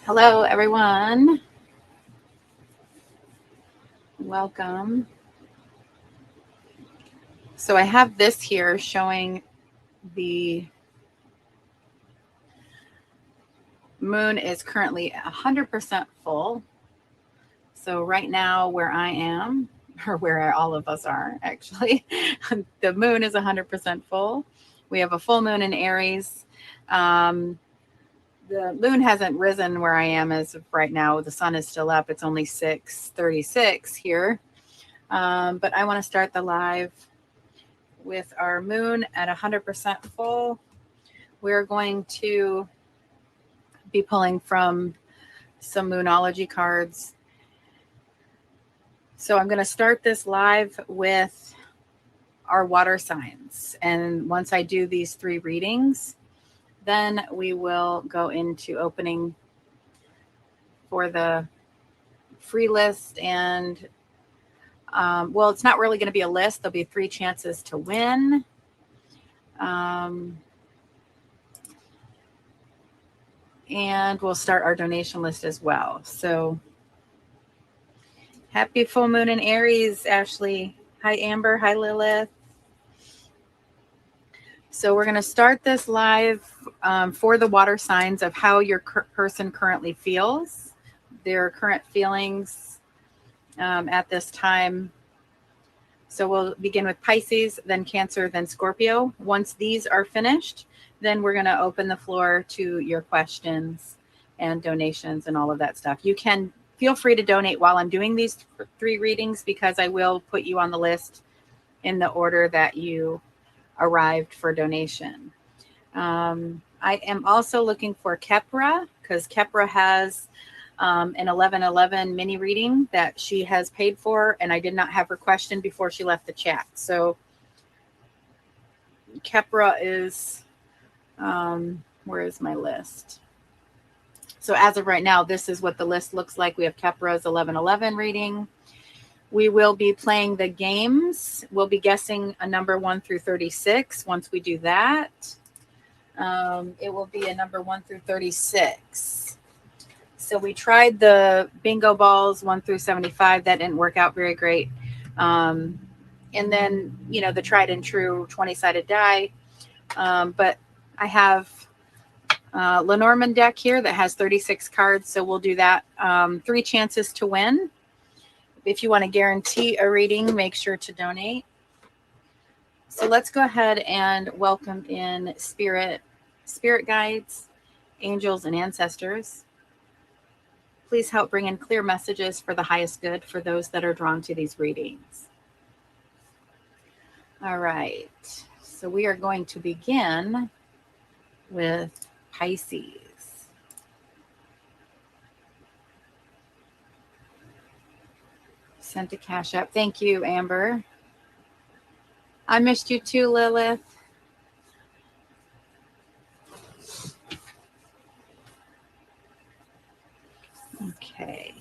Hello, everyone. Welcome. So I have this here showing the moon is currently 100% full. So right now where I am, or where all of us are actually, the moon is 100% full. We have a full moon in Aries. The moon hasn't risen where I am as of right now. The sun is still up. It's only 6:36 here. But I want to start the live with our moon at 100% full. We're going to be pulling from some moonology cards. So I'm going to start this live with our water signs. And once I do these 3 readings, then we will go into opening for the free list. And well, it's not really going to be a list. There'll be 3 chances to win. And we'll start our donation list as well. So happy full moon in Aries, Ashley. Hi, Amber. Hi, Lilith. So we're going to start this live for the water signs of how your person currently feels, their current feelings at this time. So we'll begin with Pisces, then Cancer, then Scorpio. Once these are finished, then we're going to open the floor to your questions and donations and all of that stuff. You can feel free to donate while I'm doing these 3 readings, because I will put you on the list in the order that you arrived for donation. I am also looking for Kepra, because Kepra has an 1111 mini reading that she has paid for, and I did not have her question before she left the chat. So Kepra is, where is my list? So as of right now, this is what the list looks like. We have Kepra's 1111 reading. We will be playing the games. We'll be guessing a number 1 through 36. Once we do that, it will be a number 1 through 36. So we tried the bingo balls 1 through 75. That didn't work out very great. And then, the tried and true 20-sided die. But I have Lenormand deck here that has 36 cards. So we'll do that. 3 chances to win. If you want to guarantee a reading, make sure to donate. So let's go ahead and welcome in spirit guides, angels, and ancestors. Please help bring in clear messages for the highest good for those that are drawn to these readings. All right. So we are going to begin with Pisces. Sent a Cash App. Thank you, Amber. I missed you too, Lilith. Okay.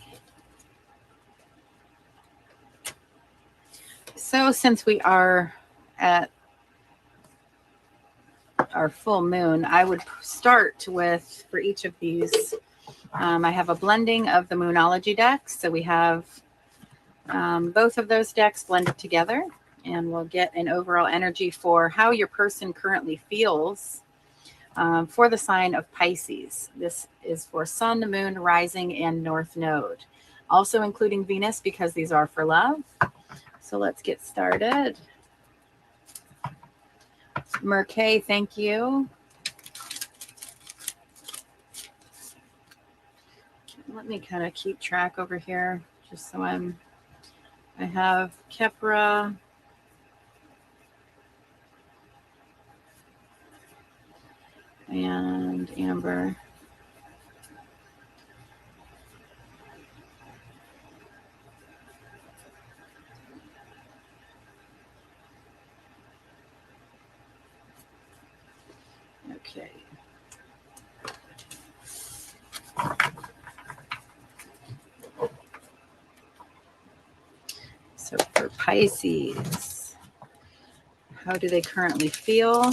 So since we are at our full moon, I would start with, for each of these, I have a blending of the moonology decks. So we have both of those decks blended together, and we'll get an overall energy for how your person currently feels for the sign of Pisces. This is for Sun, Moon, Rising, and North Node, also including Venus, because these are for love. So let's get started. Merkay, thank you. Let me kind of keep track over here, just so I have Kepra, and Amber. Okay. So for Pisces, how do they currently feel?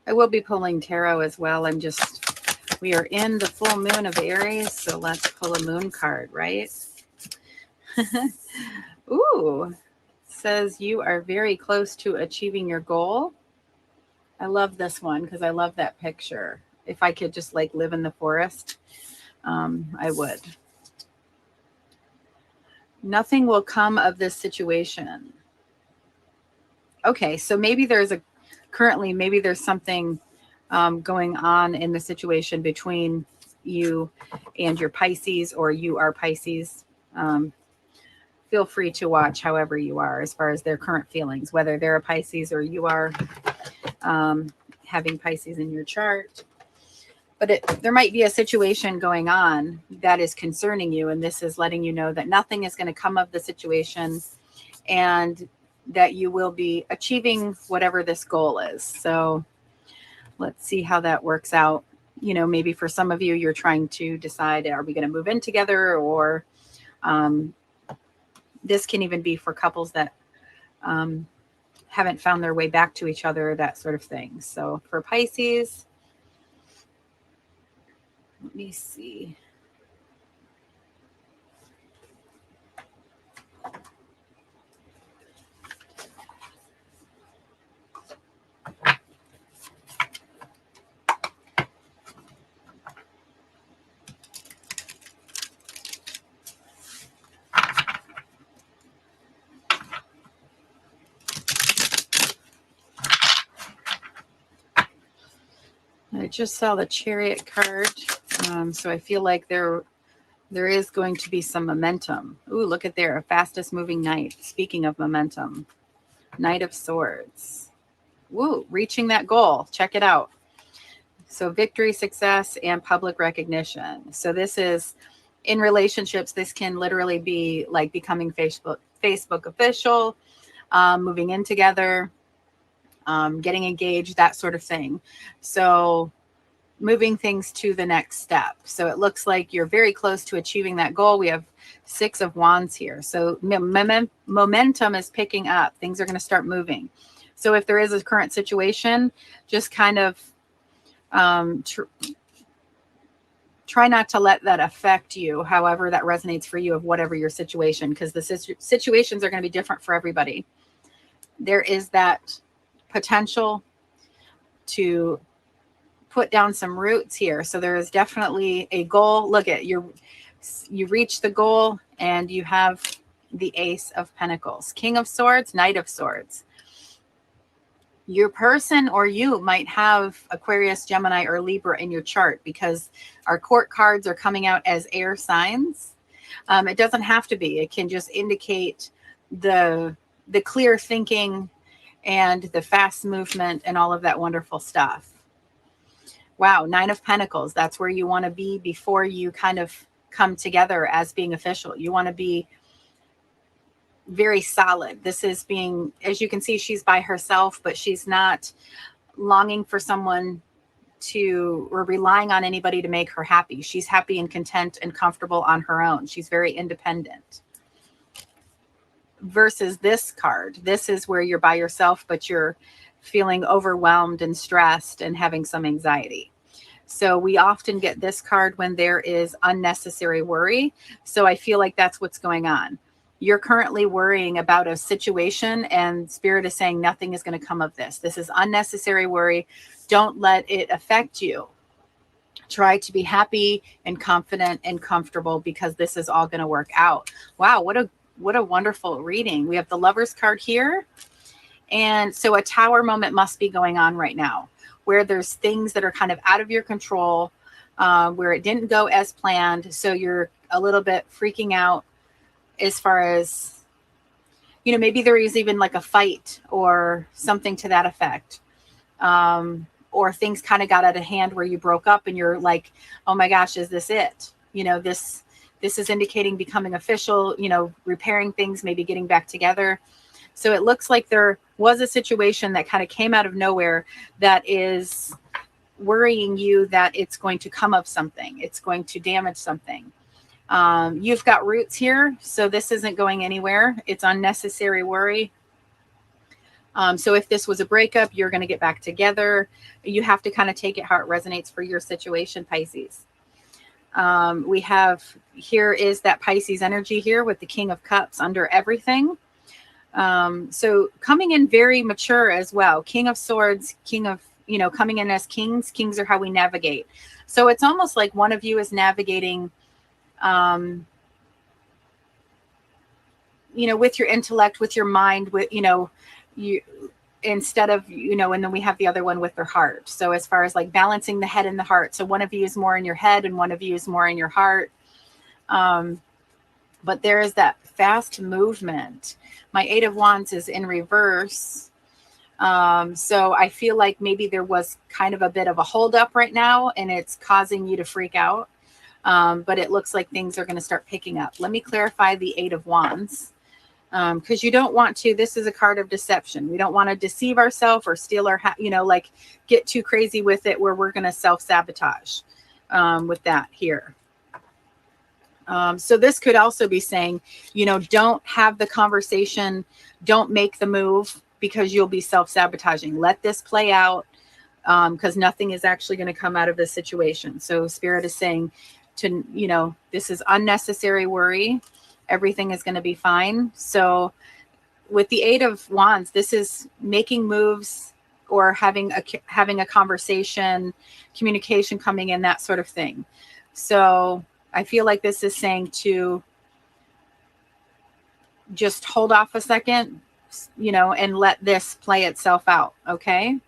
I will be pulling tarot as well. We are in the full moon of Aries, so let's pull a moon card, right? Ooh, says you are very close to achieving your goal. I love this one because I love that picture. If I could just like live in the forest, I would. Nothing will come of this situation. Okay, so maybe there's something going on in the situation between you and your Pisces, or you are Pisces. Feel free to watch however you are as far as their current feelings, whether they're a Pisces or you are having Pisces in your chart. But there might be a situation going on that is concerning you, and this is letting you know that nothing is going to come of the situation and that you will be achieving whatever this goal is. So let's see how that works out. You know, maybe for some of you, you're trying to decide, are we going to move in together? Or this can even be for couples that haven't found their way back to each other, that sort of thing. So for Pisces, let me see. I just saw the Chariot card, so I feel like there is going to be some momentum. Ooh, look at there, fastest moving knight. Speaking of momentum, Knight of Swords. Woo, reaching that goal. Check it out. So victory, success, and public recognition. So this is in relationships. This can literally be like becoming Facebook official, moving in together, getting engaged, that sort of thing. So moving things to the next step. So it looks like you're very close to achieving that goal. We have 6 of Wands here. So momentum is picking up. Things are going to start moving. So if there is a current situation, just kind of try not to let that affect you, however that resonates for you, of whatever your situation, because the situations are going to be different for everybody. There is that potential to put down some roots here. So there is definitely a goal. Look at you reach the goal, and you have the Ace of Pentacles, King of Swords, Knight of Swords. Your person or you might have Aquarius, Gemini, or Libra in your chart, because our court cards are coming out as air signs. It doesn't have to be. It can just indicate the clear thinking and the fast movement and all of that wonderful stuff. Wow, 9 of Pentacles. That's where you want to be before you kind of come together as being official. You want to be very solid. This is being, as you can see, she's by herself, but she's not longing for someone to, or relying on anybody to make her happy. She's happy and content and comfortable on her own. She's very independent. Versus this card, this is where you're by yourself, but you're feeling overwhelmed and stressed and having some anxiety. So we often get this card when there is unnecessary worry. So I feel like that's what's going on. You're currently worrying about a situation, and Spirit is saying nothing is going to come of this. This is unnecessary worry. Don't let it affect you. Try to be happy and confident and comfortable, because this is all going to work out. Wow, what a wonderful reading. We have the Lovers card here. And so a Tower moment must be going on right now, where there's things that are kind of out of your control, where it didn't go as planned. So you're a little bit freaking out, as far as, you know, maybe there is even like a fight or something to that effect. Or things kind of got out of hand where you broke up and you're like, oh my gosh, is this it? You know, this is indicating becoming official, you know, repairing things, maybe getting back together. So it looks like there was a situation that kind of came out of nowhere that is worrying you that it's going to come of something. It's going to damage something. You've got roots here, so this isn't going anywhere. It's unnecessary worry. So if this was a breakup, you're going to get back together. You have to kind of take it how it resonates for your situation, Pisces. We have, here is that Pisces energy here with the King of Cups under everything. So coming in very mature as well. King of Swords, King of, coming in as kings. Kings are how we navigate. So it's almost like one of you is navigating, with your intellect, with your mind, with, you, instead of, and then we have the other one with their heart. So as far as like balancing the head and the heart. So one of you is more in your head and one of you is more in your heart. But there is that fast movement. My 8 of Wands is in reverse. So I feel like maybe there was kind of a bit of a holdup right now and it's causing you to freak out. But it looks like things are going to start picking up. Let me clarify the 8 of Wands. Because you don't want to, this is a card of deception. We don't want to deceive ourselves or steal our, like get too crazy with it where we're going to self-sabotage with that here. So this could also be saying, don't have the conversation, don't make the move because you'll be self-sabotaging. Let this play out because nothing is actually going to come out of this situation. So Spirit is saying to, this is unnecessary worry. Everything is going to be fine. So with the 8 of Wands, this is making moves or having a conversation, communication coming in, that sort of thing. So I feel like this is saying to just hold off a second, and let this play itself out. Okay.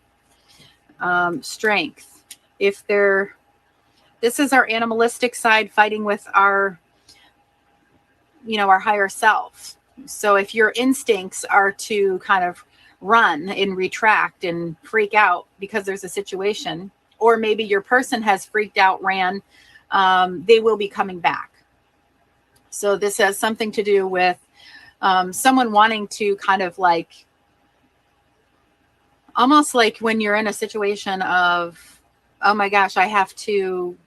Strength. This is our animalistic side fighting with our higher self. So if your instincts are to kind of run and retract and freak out because there's a situation, or maybe your person has freaked out, ran, they will be coming back. So this has something to do with someone wanting to kind of like, almost like when you're in a situation of, oh my gosh, I have to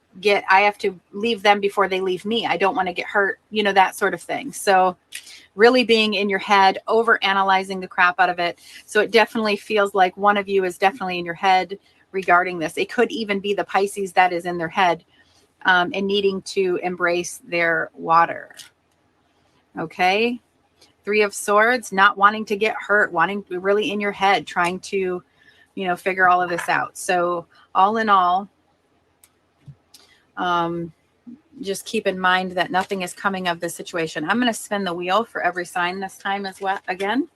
leave them before they leave me. I don't want to get hurt, that sort of thing. So really being in your head, over analyzing the crap out of it. So it definitely feels like one of you is definitely in your head regarding this. It could even be the Pisces that is in their head and needing to embrace their water. Okay. 3 of Swords, not wanting to get hurt, wanting to be really in your head, trying to, figure all of this out. So all in all, just keep in mind that nothing is coming of the situation. I'm going to spin the wheel for every sign this time as well again.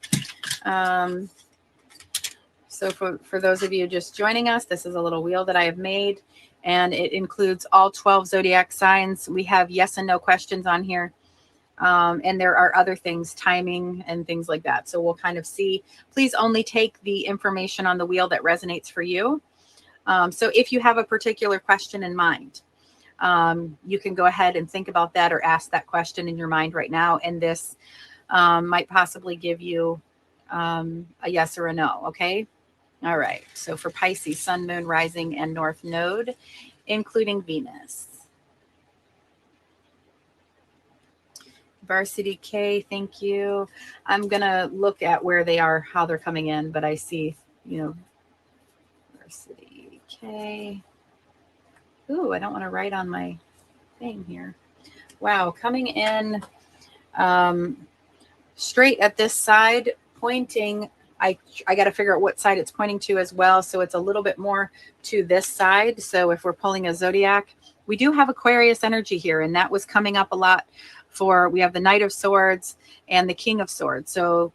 So for those of you just joining us, this is a little wheel that I have made, and it includes all 12 zodiac signs. We have yes and no questions on here. And there are other things, timing and things like that. So we'll kind of see. Please only take the information on the wheel that resonates for you. So if you have a particular question in mind, you can go ahead and think about that or ask that question in your mind right now. And this might possibly give you a yes or a no. Okay. All right. So for Pisces, Sun, Moon, Rising, and North Node, including Venus. Varsity K, thank you. I'm going to look at where they are, how they're coming in, but I see, Varsity K. Ooh, I don't want to write on my thing here. Wow, coming in straight at this side, pointing. I got to figure out what side it's pointing to as well. So it's a little bit more to this side. So if we're pulling a zodiac, we do have Aquarius energy here, and that was coming up a lot we have the Knight of Swords and the King of Swords. So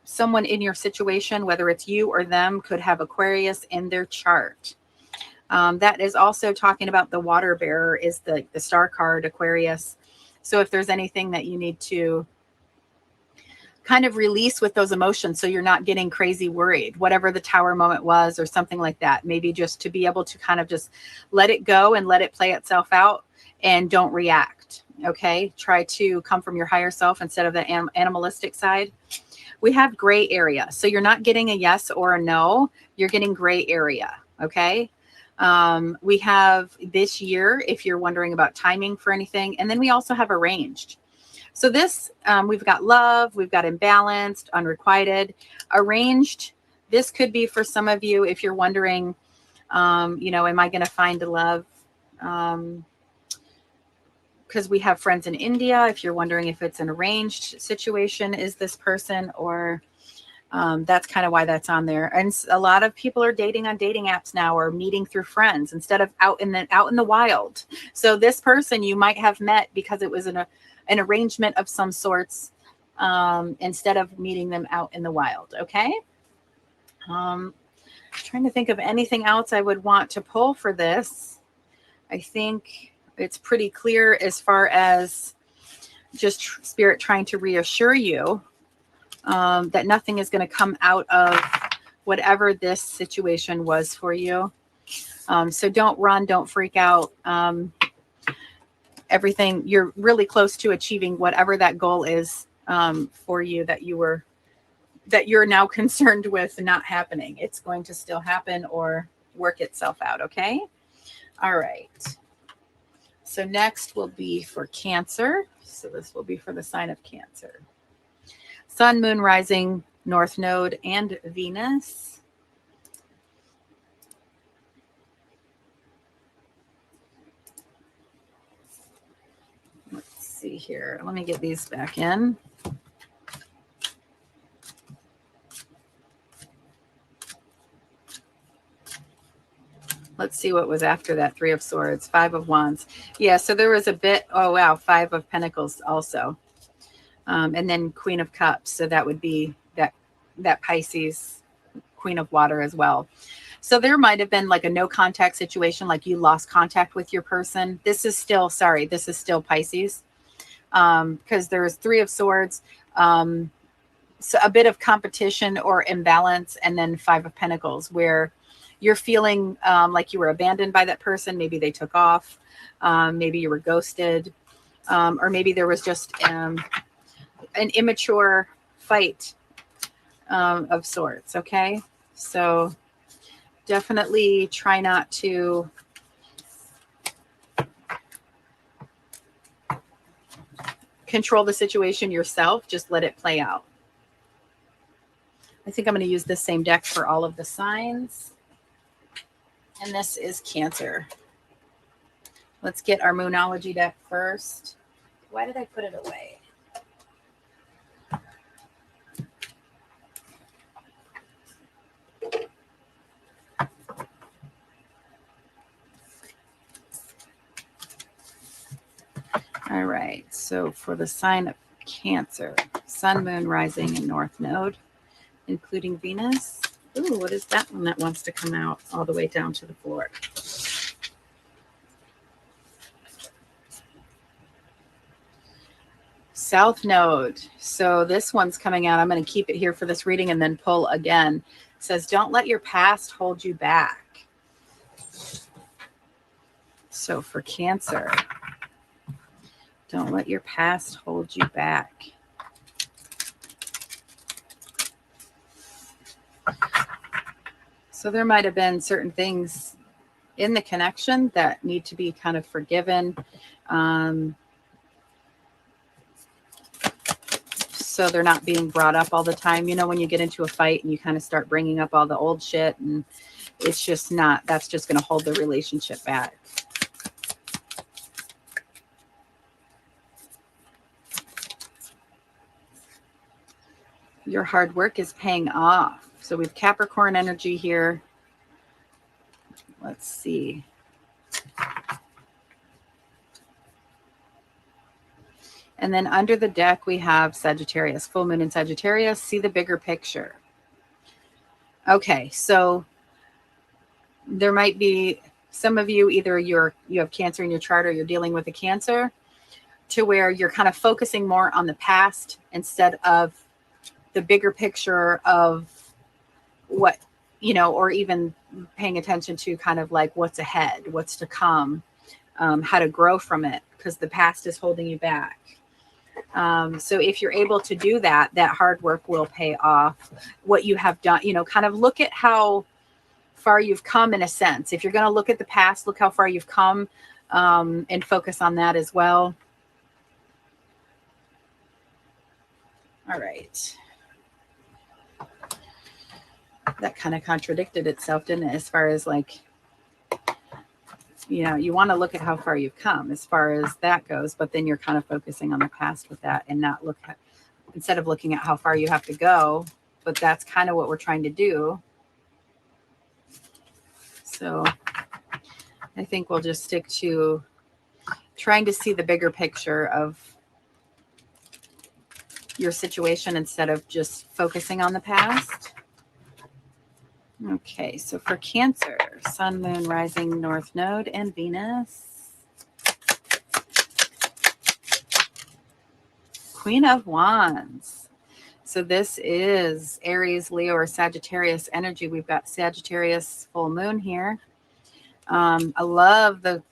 someone in your situation, whether it's you or them, could have Aquarius in their chart. That is also talking about the water bearer is the star card, Aquarius. So if there's anything that you need to kind of release with those emotions, so you're not getting crazy worried, whatever the tower moment was or something like that, maybe just to be able to kind of just let it go and let it play itself out and don't react. Okay. Try to come from your higher self instead of the animalistic side. We have gray area. So you're not getting a yes or a no, you're getting gray area. Okay. We have this year, if you're wondering about timing for anything, and then we also have arranged. So this, we've got love, we've got imbalanced, unrequited, arranged. This could be for some of you if you're wondering, you know, am I going to find a love? Because we have friends in India. If you're wondering if it's an arranged situation, is this person, or that's kind of why that's on there. And a lot of people are dating on dating apps now, or meeting through friends instead of out in the wild. So this person you might have met because it was an arrangement of some sorts, instead of meeting them out in the wild. Okay. Trying to think of anything else I would want to pull for this. I think it's pretty clear as far as just spirit trying to reassure you that nothing is going to come out of whatever this situation was for you. So don't run, don't freak out. Everything, you're really close to achieving whatever that goal is for you that you're now concerned with not happening. It's going to still happen or work itself out. Okay. All right. So next will be for Cancer. So this will be for the sign of Cancer. Sun, moon, rising, north node, and Venus. Let's see here. Let me get these back in. Let's see what was after that. Three of Swords, Five of Wands. Yeah, so there was a bit. Oh, wow. Five of Pentacles also. And then Queen of Cups. So that would be that Pisces, Queen of Water as well. So there might have been like a no contact situation, like you lost contact with your person. This is still Pisces. Because there's Three of Swords, so a bit of competition or imbalance, and then Five of Pentacles, where you're feeling like you were abandoned by that person. Maybe they took off. Maybe you were ghosted. Or maybe there was just an immature fight of sorts. Okay. So definitely try not to control the situation yourself. Just let it play out. I think I'm going to use this same deck for all of the signs. And this is Cancer. Let's get our Moonology deck first. Why did I put it away? All right. So for the sign of Cancer, Sun, Moon, Rising, and North Node, including Venus. Ooh, what is that one that wants to come out all the way down to the floor? South Node. So this one's coming out. I'm going to keep it here for this reading and then pull again. It says, don't let your past hold you back. So for Cancer, don't let your past hold you back. So there might have been certain things in the connection that need to be kind of forgiven. So they're not being brought up all the time. You know, when you get into a fight and you kind of start bringing up all the old shit, and it's just not, that's just going to hold the relationship back. Your hard work is paying off. So we have Capricorn energy here. Let's see. And then under the deck, we have Sagittarius, full moon in Sagittarius. See the bigger picture. Okay, so there might be some of you, either you have Cancer in your chart or you're dealing with a Cancer, to where you're kind of focusing more on the past instead of the bigger picture of what, you know, or even paying attention to kind of like what's ahead, what's to come, how to grow from it, because the past is holding you back. So if you're able to do that, that hard work will pay off. What you have done, you know, kind of look at how far you've come in a sense. If you're going to look at the past, look how far you've come, and focus on that as well. All right. That kind of contradicted itself, didn't it? As far as like, you know, you want to look at how far you've come as far as that goes, but then you're kind of focusing on the past with that and not look at, instead of looking at how far you have to go, but that's kind of what we're trying to do. So I think we'll just stick to trying to see the bigger picture of your situation instead of just focusing on the past. Okay, so for Cancer, Sun, Moon, Rising, North Node, and Venus. Queen of Wands. So this is Aries, Leo, or Sagittarius energy. We've got Sagittarius full moon here. I love the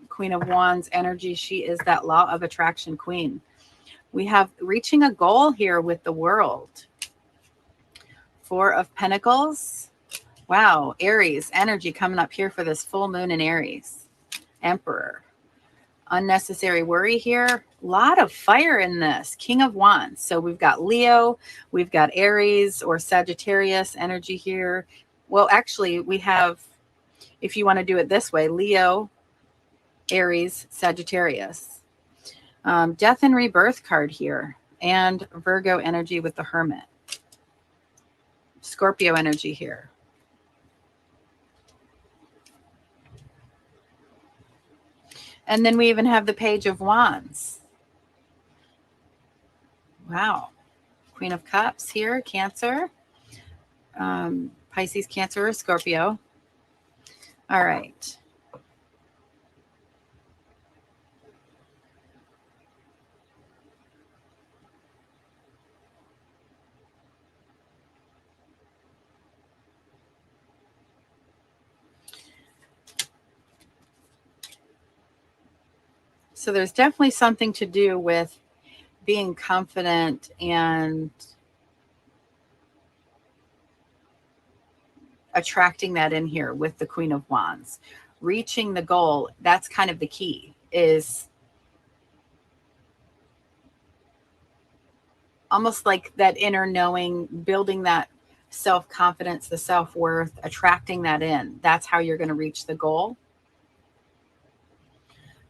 Queen of Wands energy. She is that law of attraction queen. We have reaching a goal here with the World. Four of Pentacles. Wow, Aries energy coming up here for this full moon in Aries. Emperor. Unnecessary worry here. A lot of fire in this. King of Wands. So we've got Leo, we've got Aries or Sagittarius energy here. Well, actually, we have, if you want to do it this way, Leo, Aries, Sagittarius. Death and rebirth card here. And Virgo energy with the Hermit. Scorpio energy here. And then we even have the Page of Wands. Wow. Queen of Cups here, Cancer. Pisces, Cancer, or Scorpio. All right. So there's definitely something to do with being confident and attracting that in here with the Queen of Wands. Reaching the goal, that's kind of the key, is almost like that inner knowing, building that self-confidence, the self-worth, attracting that in. That's how you're going to reach the goal.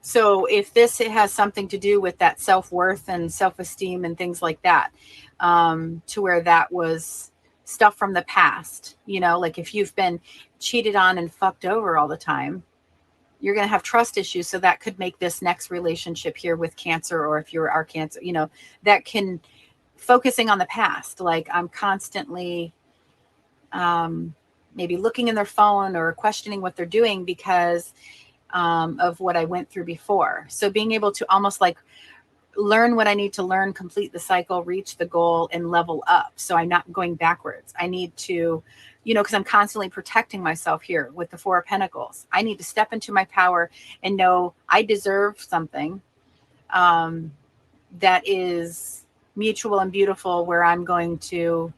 So if this, it has something to do with that self-worth and self-esteem and things like that, to where that was stuff from the past, you know, like if you've been cheated on and fucked over all the time, you're going to have trust issues. So that could make this next relationship here with Cancer, or if you're our Cancer, you know, that can, focusing on the past, like I'm constantly maybe looking in their phone or questioning what they're doing because of what I went through before. So being able to almost like learn what I need to learn, complete the cycle, reach the goal, and level up. So I'm not going backwards. I need to, you know, because I'm constantly protecting myself here with the Four of Pentacles. I need to step into my power and know I deserve something that is mutual and beautiful, where I'm going to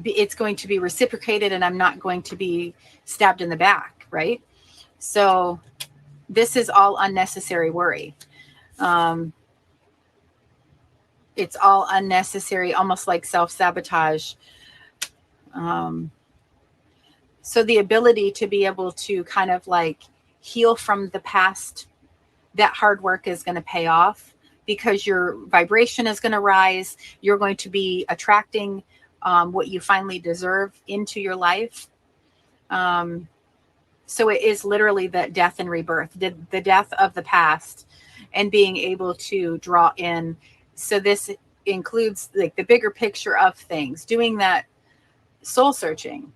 it's going to be reciprocated and I'm not going to be stabbed in the back, right? So this is all unnecessary worry. It's all unnecessary, almost like self-sabotage. So the ability to be able to kind of like heal from the past, that hard work is going to pay off because your vibration is going to rise. You're going to be attracting what you finally deserve into your life. So it is literally the death and rebirth, the death of the past, and being able to draw in. So this includes like the bigger picture of things, doing that soul searching.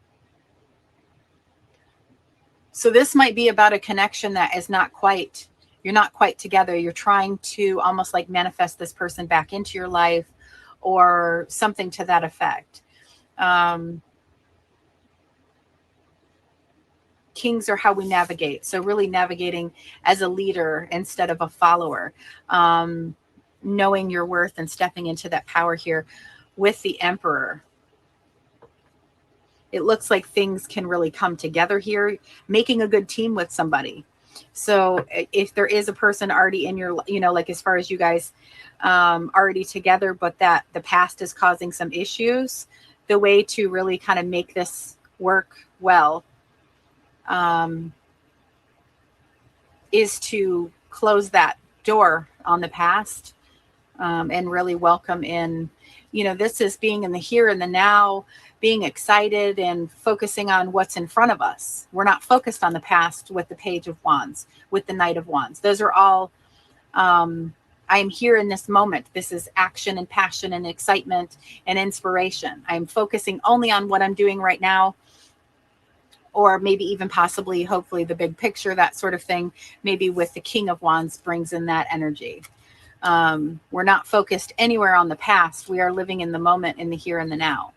So this might be about a connection that is not quite, you're not quite together. You're trying to almost like manifest this person back into your life or something to that effect. Kings are how we navigate. So really navigating as a leader instead of a follower, knowing your worth and stepping into that power here with the Emperor. It looks like things can really come together here, making a good team with somebody. So if there is a person already in your, you know, like as far as you guys already together, but that the past is causing some issues. The way to really kind of make this work well is to close that door on the past and really welcome in, this is being in the here and the now, being excited and focusing on what's in front of us. We're not focused on the past with the Page of Wands, with the Knight of Wands. Those are all, I'm here in this moment. This is action and passion and excitement and inspiration. I'm focusing only on what I'm doing right now, or maybe even possibly, hopefully, the big picture, that sort of thing. Maybe with the King of Wands brings in that energy. We're not focused anywhere on the past. We are living in the moment, in the here and the now.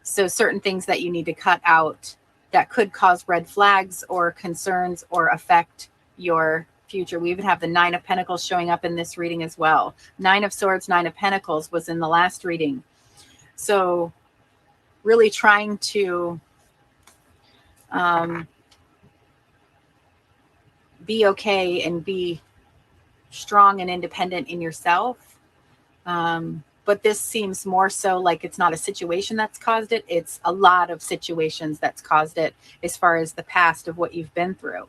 So certain things that you need to cut out that could cause red flags or concerns or affect your future. We even have the Nine of Pentacles showing up in this reading as well. Nine of Swords, Nine of Pentacles was in the last reading. So really trying to be okay and be strong and independent in yourself. But this seems more so like it's not a situation that's caused it. It's a lot of situations that's caused it, as far as the past of what you've been through.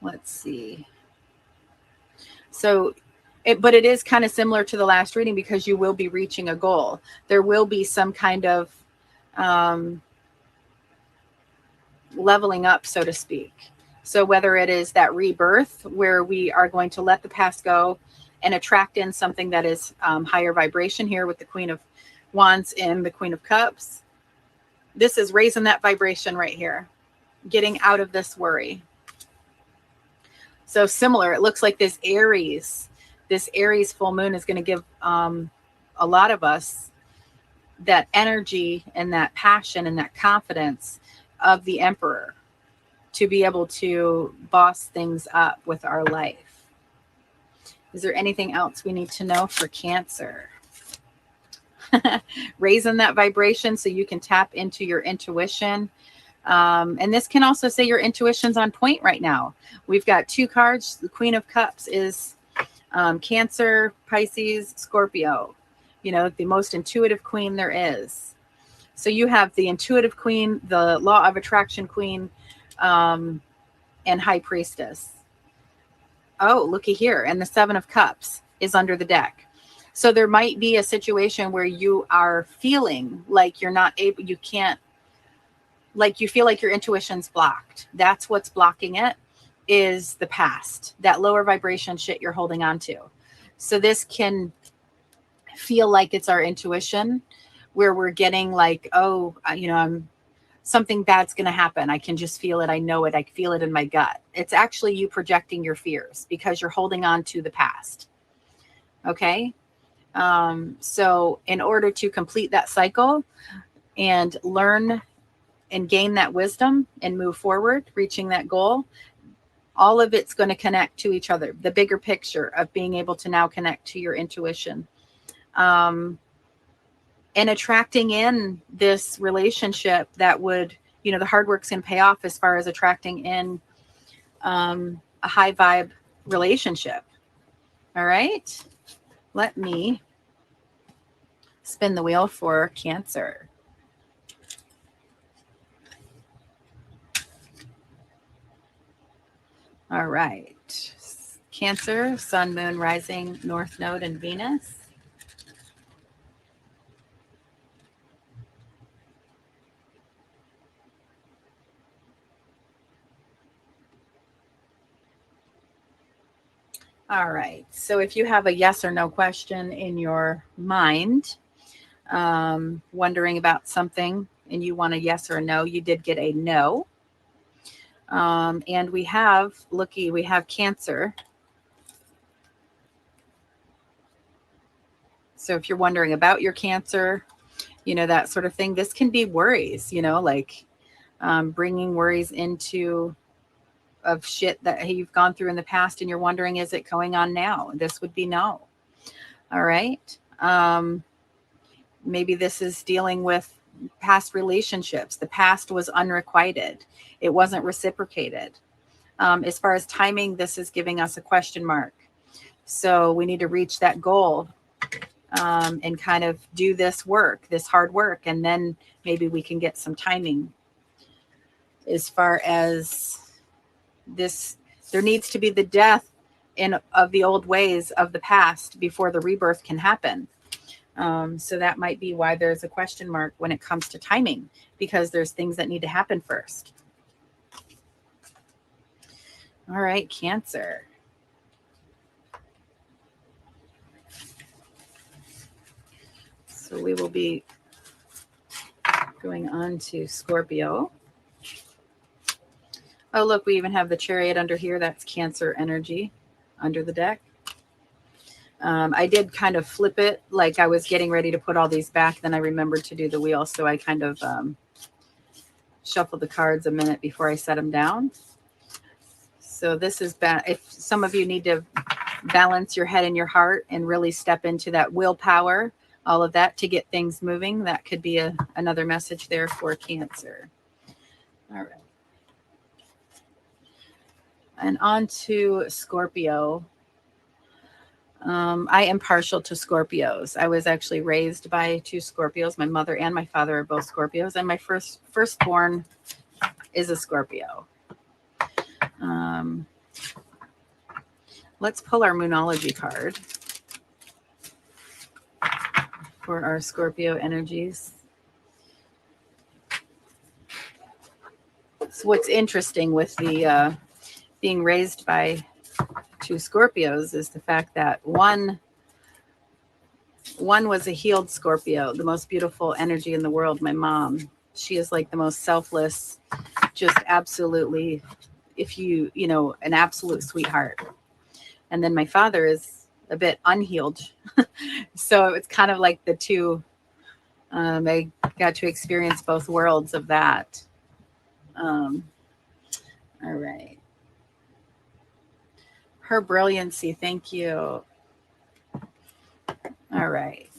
Let's see. So, but it is kind of similar to the last reading, because you will be reaching a goal. There will be some kind of leveling up, so to speak. So whether it is that rebirth where we are going to let the past go and attract in something that is higher vibration, here with the Queen of Wands and the Queen of Cups. This is raising that vibration right here, getting out of this worry. So similar, it looks like this Aries full moon is going to give a lot of us that energy and that passion and that confidence of the Emperor to be able to boss things up with our life. Is there anything else we need to know for Cancer? Raising that vibration so you can tap into your intuition. And this can also say your intuition's on point right now. We've got two cards. The Queen of Cups is Cancer, Pisces, Scorpio. The most intuitive queen there is. So you have the intuitive queen, the law of attraction queen, and high priestess. Oh, looky here. And the Seven of Cups is under the deck. So there might be a situation where you are feeling like you're not able, you can't, like you feel like your intuition's blocked. That's what's blocking it, is the past, that lower vibration shit you're holding on to. So this can feel like it's our intuition, where we're getting like, oh, something bad's going to happen. I can just feel it. I know it. I feel it in my gut. It's actually you projecting your fears because you're holding on to the past. Okay. So in order to complete that cycle and learn and gain that wisdom and move forward, reaching that goal, all of it's going to connect to each other. The bigger picture of being able to now connect to your intuition. And attracting in this relationship that would, the hard work's going to pay off as far as attracting in a high vibe relationship. All right. Let me spin the wheel for Cancer. All right. Cancer, Sun, Moon, Rising, North Node, and Venus. All right. So if you have a yes or no question in your mind, wondering about something, and you want a yes or a no, you did get a no. And we have Cancer. So if you're wondering about your Cancer, that sort of thing, this can be worries, like bringing worries into of shit that you've gone through in the past, and you're wondering, is it going on now? This would be no. All right. Maybe this is dealing with past relationships. The past was unrequited. It wasn't reciprocated. As far as timing, this is giving us a question mark. So we need to reach that goal and kind of do this work, this hard work, and then maybe we can get some timing. As far as this, there needs to be the death of the old ways of the past before the rebirth can happen. So that might be why there's a question mark when it comes to timing, because there's things that need to happen first. All right, Cancer. So we will be going on to Scorpio. Oh, look, we even have the Chariot under here. That's Cancer energy under the deck. I did kind of flip it, like I was getting ready to put all these back. Then I remembered to do the wheel. So I kind of shuffled the cards a minute before I set them down. So this is bad. If some of you need to balance your head and your heart and really step into that willpower, all of that to get things moving, that could be another message there for Cancer. All right. And on to Scorpio. I am partial to Scorpios. I was actually raised by 2 Scorpios. My mother and my father are both Scorpios, and my firstborn is a Scorpio. Let's pull our Moonology card for our Scorpio energies. So what's interesting with the being raised by 2 Scorpios is the fact that one was a healed Scorpio, the most beautiful energy in the world. My mom, she is like the most selfless, just absolutely, an absolute sweetheart. And then my father is a bit unhealed. So it's kind of like the two, I got to experience both worlds of that. All right. Her brilliancy. Thank you. All right.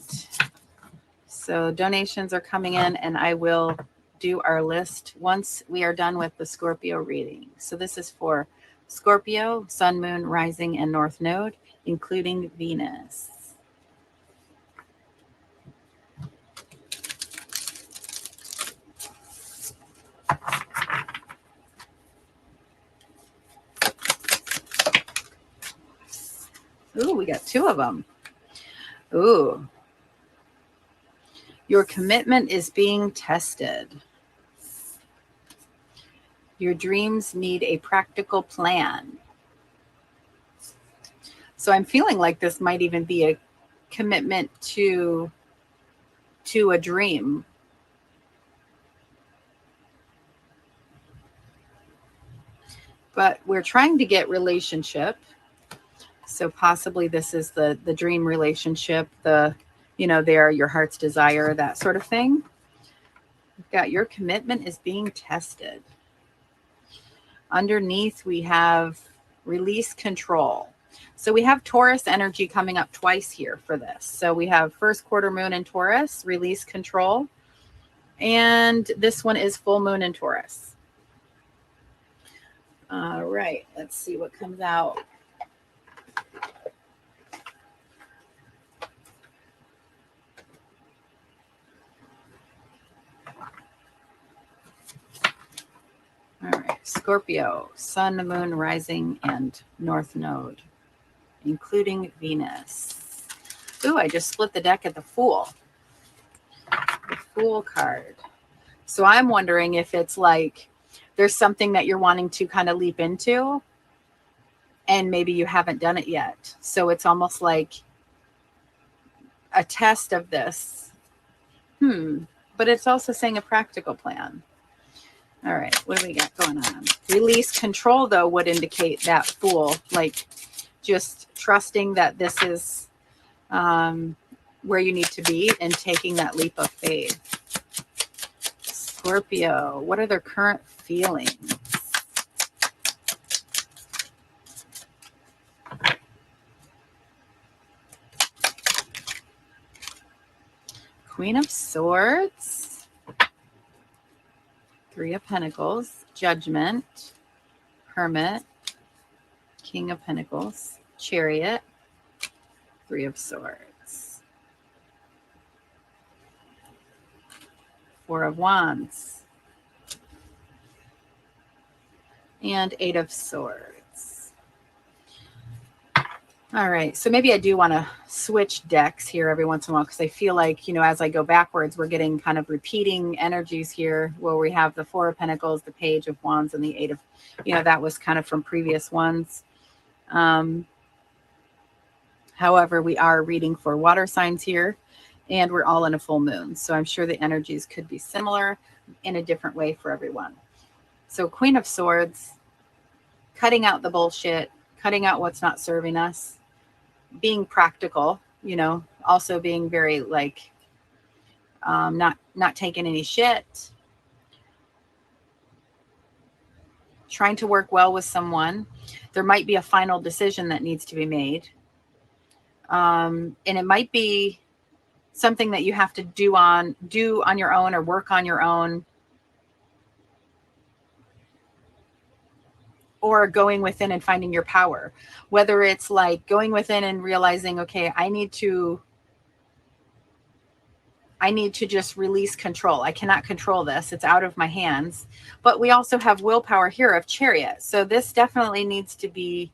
So donations are coming in, and I will do our list once we are done with the Scorpio reading. So this is for Scorpio, Sun, Moon, Rising, and North Node, including Venus. Ooh, we got 2 of them. Ooh. Your commitment is being tested. Your dreams need a practical plan. So I'm feeling like this might even be a commitment to a dream. But we're trying to get relationship. So possibly this is the dream relationship, they're your heart's desire, that sort of thing. We've got your commitment is being tested. Underneath, we have release control. So we have Taurus energy coming up twice here for this. So we have first quarter moon in Taurus, release control. And this one is full moon in Taurus. All right, let's see what comes out. All right, Scorpio, Sun, Moon, Rising, and North Node, including Venus. Ooh, I just split the deck at the Fool. The Fool card. So I'm wondering if it's like there's something that you're wanting to kind of leap into, and maybe you haven't done it yet. So it's almost like a test of this. But it's also saying a practical plan. All right, what do we got going on? Release control, though, would indicate that Fool, like just trusting that this is where you need to be and taking that leap of faith. Scorpio, what are their current feelings? Queen of Swords, 3 of Pentacles, Judgment, Hermit, King of Pentacles, Chariot, Three of Swords, Four of Wands, and Eight of Swords. All right, so maybe I do want to switch decks here every once in a while, because I feel like, you know, as I go backwards, we're getting kind of repeating energies here, where we have the Four of Pentacles, the Page of Wands, and the Eight of, you know, that was kind of from previous ones. However, we are reading for water signs here, and we're all in a full moon. So I'm sure the energies could be similar in a different way for everyone. So Queen of Swords, cutting out the bullshit, cutting out what's not serving us, being practical, you know, also being very like, not taking any shit, trying to work well with someone. There might be a final decision that needs to be made. And it might be something that you have to do on your own, or work on your own, or going within and finding your power, whether it's like going within and realizing, okay, I need to just release control. I cannot control this. It's out of my hands. But we also have willpower here of Chariot. So this definitely needs to be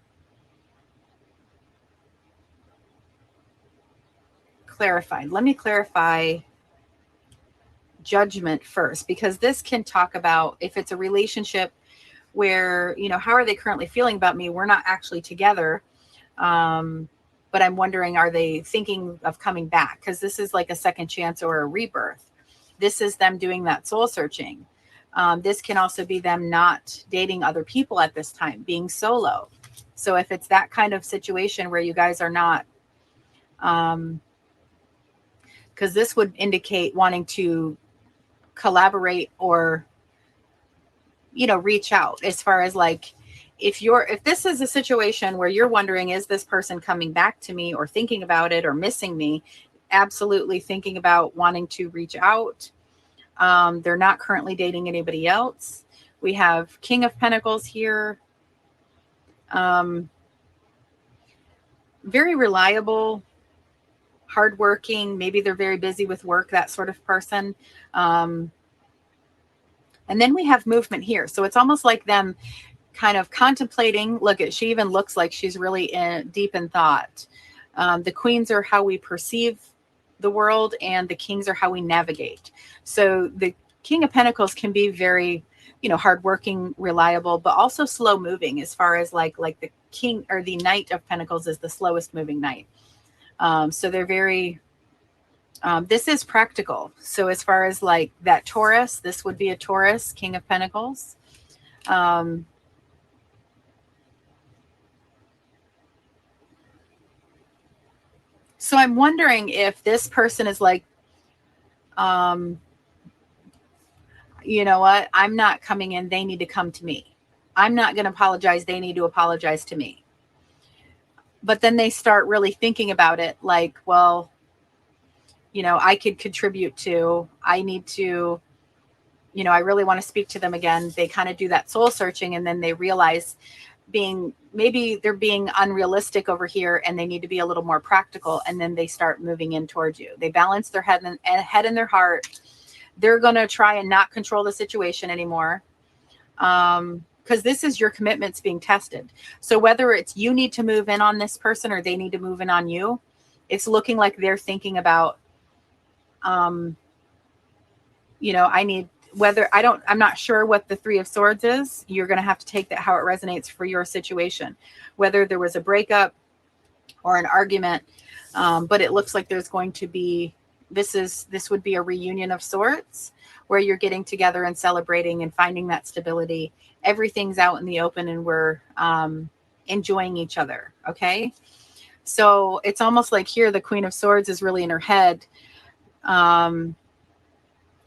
clarified. Let me clarify Judgment first, because this can talk about if it's a relationship where, you know, how are they currently feeling about me? We're not actually together. But I'm wondering, are they thinking of coming back? Because this is like a second chance or a rebirth. This is them doing that soul searching. This can also be them not dating other people at this time, being solo. So if it's that kind of situation where you guys are not, because this would indicate wanting to collaborate or, you know, reach out, as far as like, if this is a situation where you're wondering, is this person coming back to me, or thinking about it, or missing me, absolutely thinking about wanting to reach out. They're not currently dating anybody else. We have King of Pentacles here. Very reliable, hardworking. Maybe they're very busy with work, that sort of person. And then we have movement here. So it's almost like them kind of contemplating. Look, she even looks like she's really deep in thought. The queens are how we perceive the world, and the kings are how we navigate. So the King of Pentacles can be very, you know, hardworking, reliable, but also slow moving, as far as like the King, or the Knight of Pentacles is the slowest moving knight. So they're very, this is practical. So as far as like that Taurus, this would be a Taurus, King of Pentacles. So I'm wondering if this person is like, you know what? I'm not coming in. They need to come to me. I'm not going to apologize. They need to apologize to me. But then they start really thinking about it like, well, you know, I could contribute to, I need to, you know, I really want to speak to them again. They kind of do that soul searching, and then they realize maybe they're being unrealistic over here, and they need to be a little more practical. And then they start moving in towards you. They balance their head and their heart. They're going to try and not control the situation anymore. Because this is your commitments being tested. So whether it's you need to move in on this person, or they need to move in on you, it's looking like they're thinking about, you know, I'm not sure what the Three of Swords is. You're going to have to take that how it resonates for your situation, whether there was a breakup or an argument. But it looks like there's going to be, this would be a reunion of sorts, where you're getting together and celebrating and finding that stability. Everything's out in the open, and we're enjoying each other. Okay. So it's almost like here, the Queen of Swords is really in her head.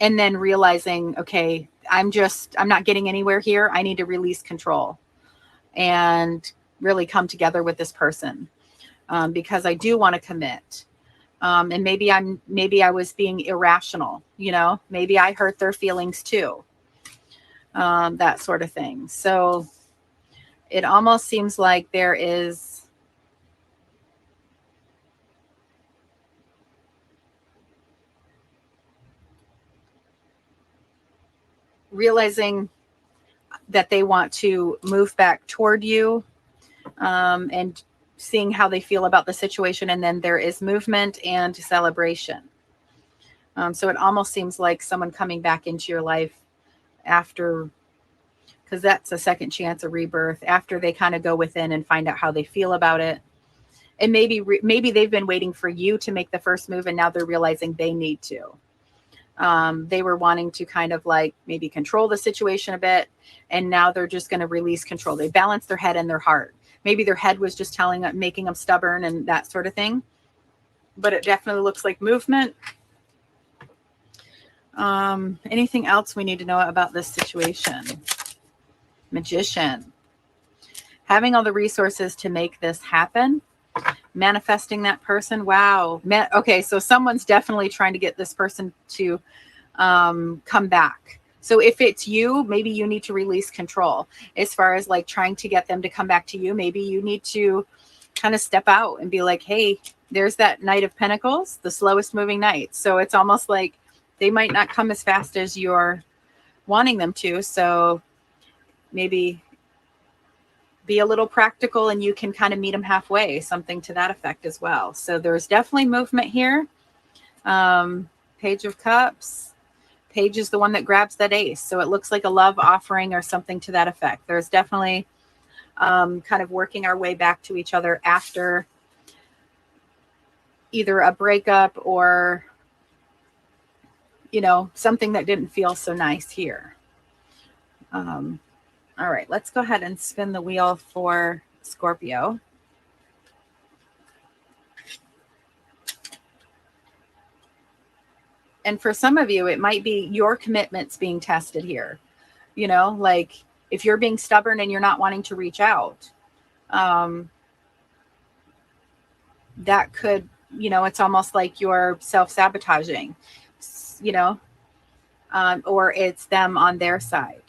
And then realizing, okay, I'm not getting anywhere here. I need to release control and really come together with this person, because I do want to commit. And maybe I was being irrational, you know, maybe I hurt their feelings too. That sort of thing. So It almost seems like there is realizing that they want to move back toward you, and seeing how they feel about the situation. And then there is movement and celebration. So it almost seems like someone coming back into your life after, because that's a second chance, a rebirth, after they kind of go within and find out how they feel about it. And maybe they've been waiting for you to make the first move, and now they're realizing they need to. They were wanting to kind of like maybe control the situation a bit, and now they're just going to release control. They balance their head and their heart. Maybe their head was just making them stubborn and that sort of thing. But it definitely looks like movement. Anything else we need to know about this situation? Magician. Having all the resources to make this happen. Manifesting that person. Wow. Okay, so someone's definitely trying to get this person to come back. So if it's you, maybe you need to release control as far as like trying to get them to come back to you. Maybe you need to kind of step out and be like, hey, there's that Knight of Pentacles, the slowest moving knight. So it's almost like they might not come as fast as you're wanting them to. So maybe be a little practical and you can kind of meet them halfway, something to that effect as well. So there's definitely movement here. Page of Cups. Page is the one that grabs that ace. So it looks like a love offering or something to that effect. There's definitely kind of working our way back to each other after either a breakup or, you know, something that didn't feel so nice here. All right, let's go ahead and spin the wheel for Scorpio. And for some of you, it might be your commitments being tested here. You know, like if you're being stubborn and you're not wanting to reach out, that could, you know, it's almost like you're self-sabotaging, you know, or it's them on their side.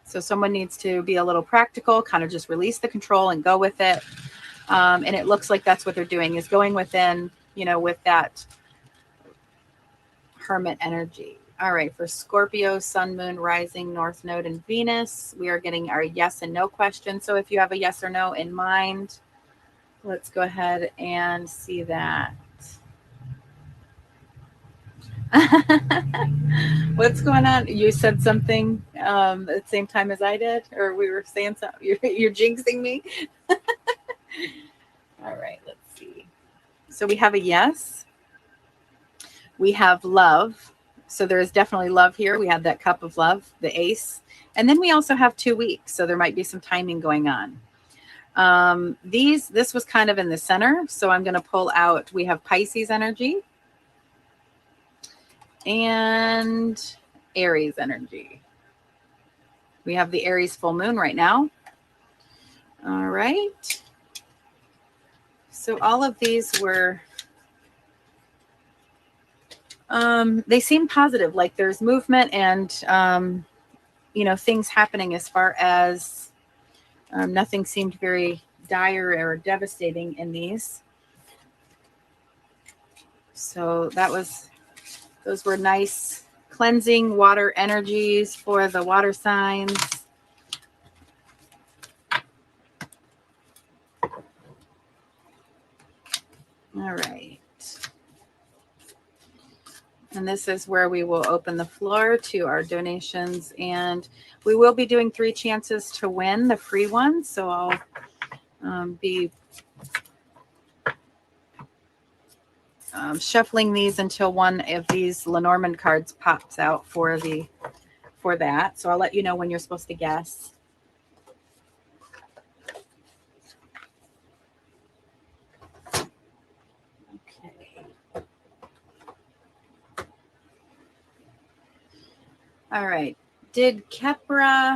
So someone needs to be a little practical, kind of just release the control and go with it. And it looks like that's what they're doing, is going within, you know, with that Hermit energy. All right, for Scorpio, Sun, Moon, Rising, North Node, and Venus, we are getting our yes and no question. So if you have a yes or no in mind, let's go ahead and see that. What's going on? You said something at the same time as I did, or we were saying something. You're jinxing me. All right, let's see. So we have a yes. We have love. So there is definitely love here. We have that cup of love, the ace. And then we also have 2 weeks. So there might be some timing going on. This was kind of in the center. So I'm going to pull out, we have Pisces energy and Aries energy. We have the Aries full moon right now. All right. So all of these were, they seem positive, like there's movement and, you know, things happening as far as nothing seemed very dire or devastating in these. So those were nice cleansing water energies for the water signs. All right. And this is where we will open the floor to our donations. And we will be doing 3 chances to win the free one. So I'll be shuffling these until one of these Lenormand cards pops out for that. So I'll let you know when you're supposed to guess. All right. Did Kepra